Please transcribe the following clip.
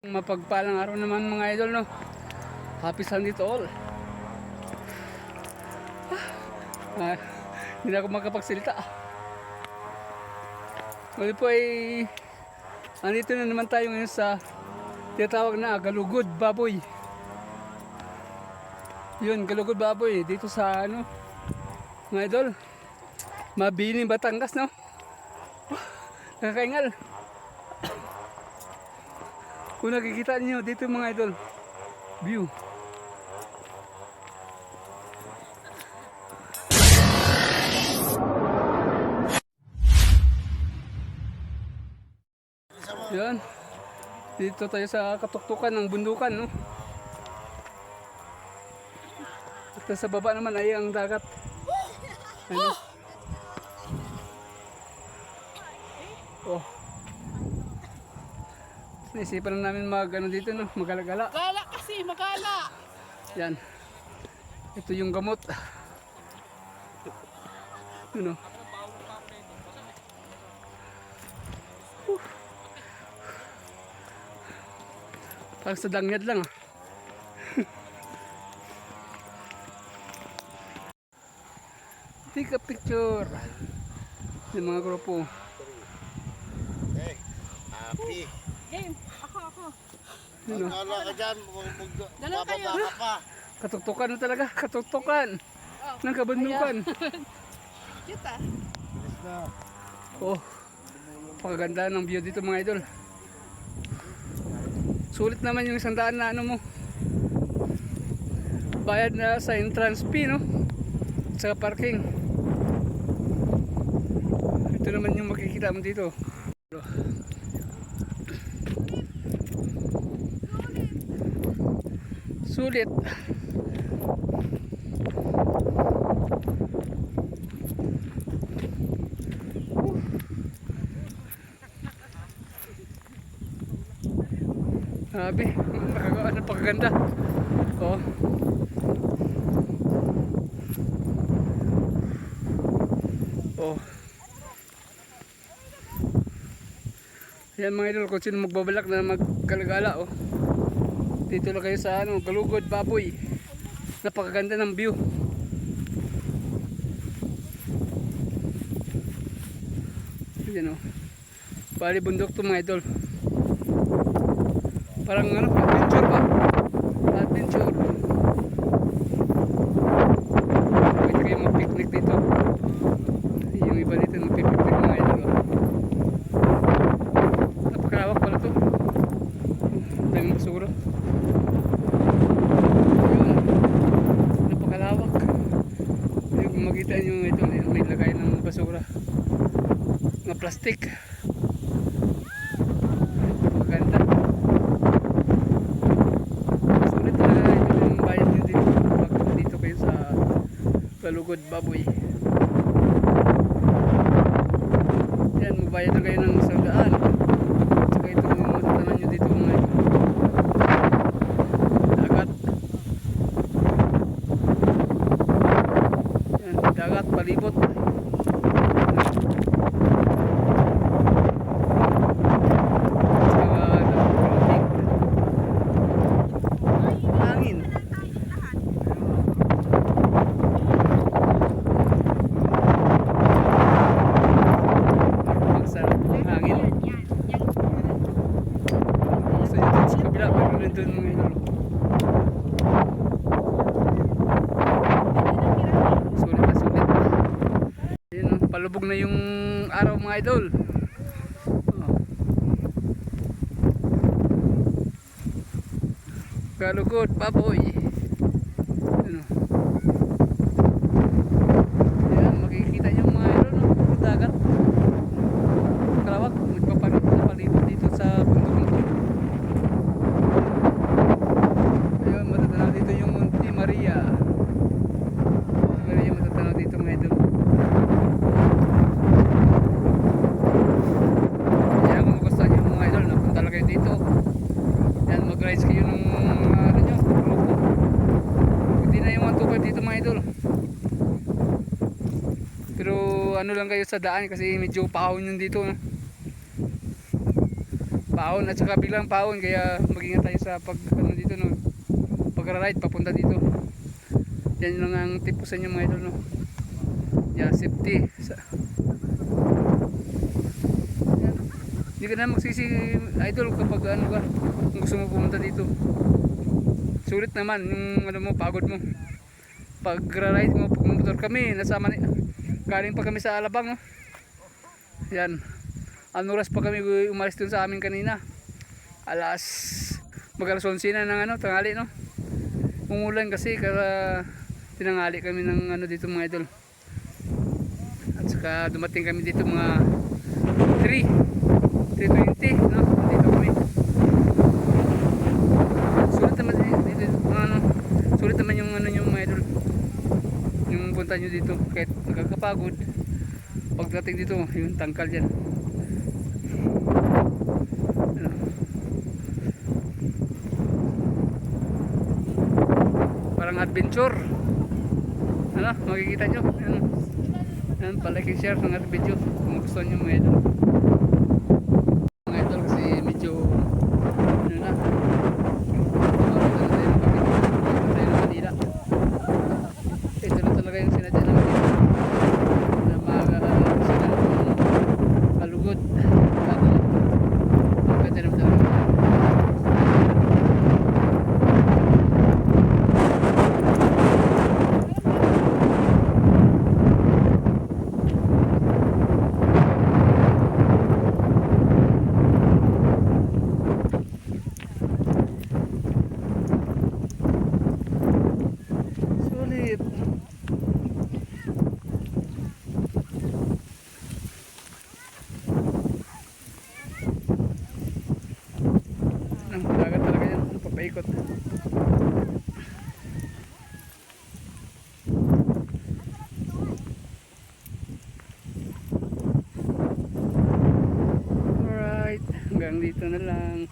Mapagpalang araw naman mga idol, no? Happy Sunday to all. Hindi na ako makapagsalita. Ngayon po ay andito na naman tayo ngayon sa tinatawag na Galugod Baboy. Yun, Galugod Baboy dito sa ano mga idol, Mabini, Batangas, no? Nakakaingal. Kung nakikita niyo dito mga idol, view. Yan. Dito tayo sa katuktukan ng bundukan, no? At sa baba naman ay ang dagat. Ano? Oh. Naisipan na namin ano dito, no? Magala-gala. Gala kasi, magala. Yan. Ito yung gamot. Ano? Parang sa dangyad lang, ah. Take a picture. Yung mga grupo. Hey, happy. Game, ako. Ano? Magkala ka dyan, Dalawa kayo. bababa ka pa. Katuktukan na talaga. Katuktukan. Ng kabundukan. Cute ah. Bilis na. Oh. Pakaganda ng view dito mga idol. Sulit naman yung 100 na ano mo. Bayad na sa entrance fee, no? Sa parking. Ito naman yung makikita mo dito. Sulit. Grabe, napakaganda. Oh. Oh. Yan mga idol, kung sino magbabalak na maggalagala, oh. Dito lang kayo sa ano, Galugod Baboy. Napakaganda ng view. Yan, oh. Bali bundok to mga idol. Parang ano, adventure ba? Adventure. Pwede kayo mag-picnic dito. Yung iba dito nag-picnic mga idol, oh. Napakalawak pala to. Daming basura. Yun. Napakalawak. Yung kung makita nyo ito, may lagay ng basura. Mga plastic. Napakaganda. Sulit talaga ito yung bayad nyo dito. Pag dito kayo sa Galugod Baboy. Yan, magbayad na kayo ng 100. Tsaka ito matatanan nyo dito mga ito. Dagat. Yan, dagat, palibot. Tsaka hangin. Magsarap ng hangin. So dito sa kabila, meron din doon mga idol. Sulit na sulit. Ayun, oh, palubog na yung araw mga idol. Oh. Galugod Baboy. Ayun, oh. Ayan, makikita nyo mga idol, no? Yung dagat. Kalawak, nagpapalibot dito sa bundok na to. Ayun, matatanaw dito yung Monte Maria. Maria matatanaw dito mga idol. Kaya kung magustuhan nyo mga idol, napunta lang kayo dito. Yan, mag-rides kayo ng ano nyo, grupo. Hindi na yung 125 dito mga idol. Pero ano lang kayo sa daan kasi medyo pahawin yun dito, no? Paon at saka biglang paon, kaya mag-ingat tayo sa pag ano dito no. Pag-ride papunta dito. Yan lang ang tip ko sa inyo mga idol no. Yeah, safety. Yan. Hindi ka na magsisi idol kapag ano ka, kung gusto mo pumunta dito. Sulit naman yung ano mo, pagod mo. Pag-ride mo, pag motor kami, nasama ni galing pa kami sa Alabang no. Yan. Ano oras pa kami umalis dun sa amin kanina? Mag-alas 11 na ng ano, tanghali no. Umulan kasi kaya tinanghali kami ng ano dito mga idol. At saka dumating kami dito mga 3:20 no. Dito kami. Sulit naman dito ano. Sulit naman yung ano yung mga idol. Yung punta nyo dito kahit nakakapagod. Pagdating dito, yung tangkal dyan. Ano. Parang adventure. Ano, makikita nyo. Ano. Yan, palike share ng ating video kung gusto nyo mga idol. Mga idol kasi medyo ano na. Papunta na tayo ng Manila. Ito na talaga yung sinadya namin na malugod. Maganda naman talaga. Sulit. Ang dagat talaga yan, papaikot. Alright, hanggang dito na lang.